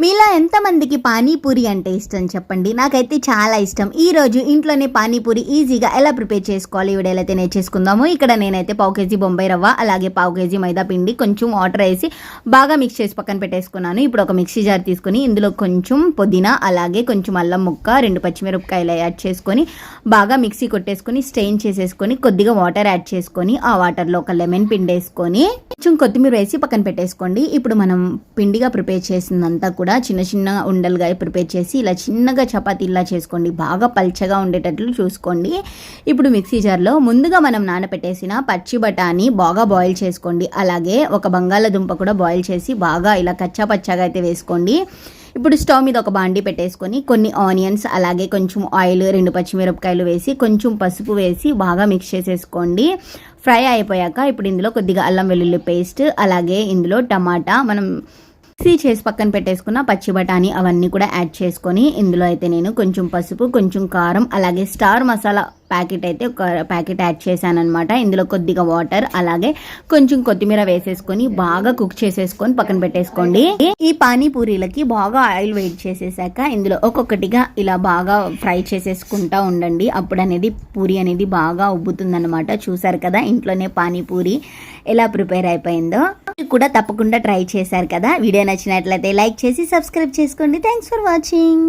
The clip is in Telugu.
మీలో ఎంతమందికి పానీపూరి అంటే ఇష్టం చెప్పండి. నాకైతే చాలా ఇష్టం. ఈరోజు ఇంట్లోనే పానీపూరి ఈజీగా ఎలా ప్రిపేర్ చేసుకోవాలి ఈ వీడియోలో అయితే నేర్చేసుకుందాము. ఇక్కడ నేనైతే పావు కేజీ బొంబాయి రవ్వ, అలాగే పావు కేజీ మైదా పిండి, కొంచెం వాటర్ వేసి బాగా మిక్స్ చేసి పక్కన పెట్టేసుకున్నాను. ఇప్పుడు ఒక మిక్సీ జార్ తీసుకొని ఇందులో కొంచెం పుదీనా, అలాగే కొంచెం అల్లం ముక్క, 2 పచ్చిమిరపకాయలు యాడ్ చేసుకొని బాగా మిక్సీ కొట్టేసుకొని స్ట్రెయిన్ చేసేసుకొని కొద్దిగా వాటర్ యాడ్ చేసుకొని ఆ వాటర్లో ఒక లెమన్ పిండి వేసుకొని కొంచెం కొత్తిమీర వేసి పక్కన పెట్టేసుకోండి. ఇప్పుడు మనం పిండిగా ప్రిపేర్ చేసిందంతా కూడా చిన్న చిన్న ఉండలుగా ప్రిపేర్ చేసి ఇలా చిన్నగా చపాతీలా చేసుకోండి. బాగా పల్చగా ఉండేటట్లు చూసుకోండి. ఇప్పుడు మిక్సీ జార్లో ముందుగా మనం నానబెట్టేసిన పచ్చి బఠానీ బాగా బాయిల్ చేసుకోండి. అలాగే ఒక బంగాళదుంప కూడా బాయిల్ చేసి బాగా ఇలా కచ్చా పచ్చాగా అయితే వేసుకోండి. ఇప్పుడు స్టవ్ మీద ఒక బాండి పెట్టేసుకొని కొన్ని ఆనియన్స్, అలాగే కొంచెం ఆయిల్, 2 పచ్చిమిరపకాయలు వేసి కొంచెం పసుపు వేసి బాగా మిక్స్ చేసేసుకోండి. ఫ్రై అయిపోయాక ఇప్పుడు ఇందులో కొద్దిగా అల్లం వెల్లుల్లి పేస్ట్, అలాగే ఇందులో టమాటా, మనం మిక్సీ చేసి పక్కన పెట్టేసుకున్న పచ్చి బఠానీ అవన్నీ కూడా యాడ్ చేసుకొని ఇందులో అయితే నేను కొంచెం పసుపు, కొంచెం కారం, అలాగే స్టార్ మసాలా ప్యాకెట్ అయితే ఒక ప్యాకెట్ యాడ్ చేశాను అనమాట. ఇందులో కొద్దిగా వాటర్, అలాగే కొంచెం కొత్తిమీర వేసేసుకొని బాగా కుక్ చేసేసుకొని పక్కన పెట్టేసుకోండి. ఈ పానీపూరీలకి బాగా ఆయిల్ వెయిట్ చేసేసాక ఇందులో ఒక్కొక్కటిగా ఇలా బాగా ఫ్రై చేసేసుకుంటా ఉండండి. అప్పుడు అనేది పూరి అనేది బాగా ఉబ్బుతుందన్నమాట. చూసారు కదా ఇంట్లోనే పానీపూరి ఎలా ప్రిపేర్ అయిపోయిందో. కూడా తప్పకుండా ట్రై చేశారు కదా. వీడియో నచ్చినట్లయితే లైక్ చేసి సబ్స్క్రైబ్ చేసుకోండి. Thanks for watching.